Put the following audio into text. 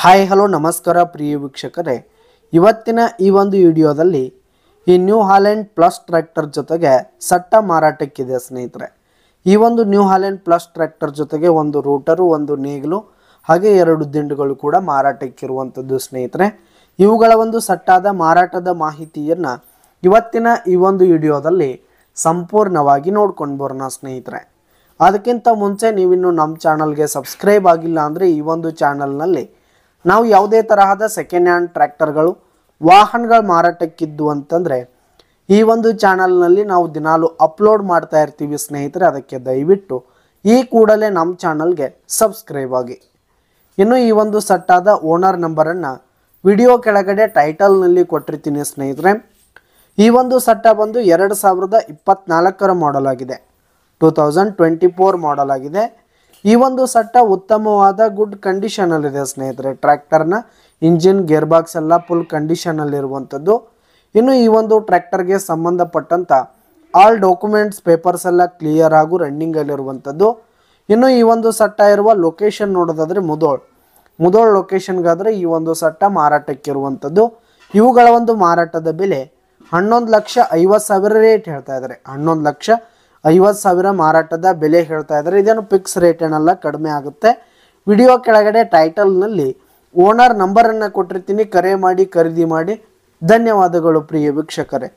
Hi hello ನಮಸ್ಕಾರ ಪ್ರಿಯ ವೀಕ್ಷಕರೇ, ಇವತ್ತಿನ ಈ ಒಂದು ವಿಡಿಯೋದಲ್ಲಿ ಈ ನ್ಯೂ ಹಾಲೆಂಡ್ ಪ್ಲಸ್ ಟ್ರ್ಯಾಕ್ಟರ್ ಜೊತೆಗೆ ಸಟ್ಟ ಮಾರಾಟಕ್ಕಿದೆ ಸ್ನೇಹಿತರೆ. ಈ ಒಂದು ನ್ಯೂ ಹಾಲೆಂಡ್ ಪ್ಲಸ್ ಟ್ರ್ಯಾಕ್ಟರ್ ಜೊತೆಗೆ ಒಂದು ರೂಟರು, ಒಂದು ನೇಗಿಲು ಹಾಗೆ 2 ದಿಂಡುಗಳು ಕೂಡ ಮಾರಾಟಕ್ಕಿರುವಂಥದ್ದು ಸ್ನೇಹಿತರೆ. ಇವುಗಳ ಒಂದು ಸಟ್ಟಾದ ಮಾರಾಟದ ಮಾಹಿತಿಯನ್ನು ಇವತ್ತಿನ ಈ ಒಂದು ವಿಡಿಯೋದಲ್ಲಿ ಸಂಪೂರ್ಣವಾಗಿ ನೋಡ್ಕೊಂಡು ಬರೋಣ ಸ್ನೇಹಿತರೆ. ಅದಕ್ಕಿಂತ ಮುಂಚೆ ನೀವಿನ್ನು ನಮ್ಮ ಚಾನಲ್ಗೆ ಸಬ್ಸ್ಕ್ರೈಬ್ ಆಗಿಲ್ಲ ಅಂದರೆ ಈ ಒಂದು ಚಾನಲ್ನಲ್ಲಿ ನಾವು ಯಾವುದೇ ತರಹದ ಸೆಕೆಂಡ್ ಹ್ಯಾಂಡ್ ಟ್ರ್ಯಾಕ್ಟರ್ಗಳು, ವಾಹನಗಳ ಮಾರಾಟಕ್ಕಿದ್ದು ಅಂತಂದರೆ ಈ ಒಂದು ಚಾನಲ್ನಲ್ಲಿ ನಾವು ದಿನಾಲು ಅಪ್ಲೋಡ್ ಮಾಡ್ತಾ ಇರ್ತೀವಿ ಸ್ನೇಹಿತರೆ. ಅದಕ್ಕೆ ದಯವಿಟ್ಟು ಈ ಕೂಡಲೇ ನಮ್ಮ ಚಾನಲ್ಗೆ ಸಬ್ಸ್ಕ್ರೈಬ್ ಆಗಿ. ಇನ್ನು ಈ ಒಂದು ಸಟ್ಟಾದ ಓನರ್ ನಂಬರನ್ನು ವಿಡಿಯೋ ಕೆಳಗಡೆ ಟೈಟಲ್ನಲ್ಲಿ ಕೊಟ್ಟಿರ್ತೀನಿ ಸ್ನೇಹಿತರೆ. ಈ ಒಂದು ಸಟ್ಟ ಬಂದು 2024 ಮಾಡೆಲ್ ಆಗಿದೆ, 2024 ಮಾಡೆಲ್ ಆಗಿದೆ. ಈ ಒಂದು ಸಟ್ಟ ಉತ್ತಮವಾದ ಗುಡ್ ಕಂಡೀಷನಲ್ಲಿದೆ ಸ್ನೇಹಿತರೆ. ಟ್ರ್ಯಾಕ್ಟರ್ನ ಇಂಜಿನ್, ಗೇರ್ ಬಾಕ್ಸ್ ಎಲ್ಲ ಫುಲ್ ಕಂಡೀಷನಲ್ಲಿರುವಂಥದ್ದು. ಇನ್ನು ಈ ಒಂದು ಟ್ರ್ಯಾಕ್ಟರ್ಗೆ ಸಂಬಂಧಪಟ್ಟಂಥ ಆಲ್ ಡಾಕ್ಯುಮೆಂಟ್ಸ್ ಪೇಪರ್ಸ್ ಎಲ್ಲ ಕ್ಲಿಯರ್ ಹಾಗೂ ರನ್ನಿಂಗಲ್ಲಿರುವಂಥದ್ದು. ಇನ್ನು ಈ ಒಂದು ಸಟ್ಟ ಇರುವ ಲೊಕೇಶನ್ ನೋಡೋದಾದರೆ ಮುದೋಳ್ ಲೊಕೇಶನ್ಗಾದರೆ ಈ ಒಂದು ಸಟ್ಟ ಮಾರಾಟಕ್ಕಿರುವಂಥದ್ದು. ಇವುಗಳ ಒಂದು ಮಾರಾಟದ ಬೆಲೆ 11,50,000 ರೇಟ್ ಹೇಳ್ತಾ ಇದ್ದಾರೆ. 11,50,000 ಮಾರಾಟದ ಬೆಲೆ ಹೇಳ್ತಾ ಇದ್ದಾರೆ. ಇದೇನು ಫಿಕ್ಸ್ ರೇಟ್ ಏನಲ್ಲ, ಕಡಿಮೆ ಆಗುತ್ತೆ. ವಿಡಿಯೋ ಕೆಳಗಡೆ ಟೈಟಲ್ನಲ್ಲಿ ಓನರ್ ನಂಬರನ್ನು ಕೊಟ್ಟಿರ್ತೀನಿ, ಕರೆ ಮಾಡಿ ಖರೀದಿ ಮಾಡಿ. ಧನ್ಯವಾದಗಳು ಪ್ರಿಯ ವೀಕ್ಷಕರೇ.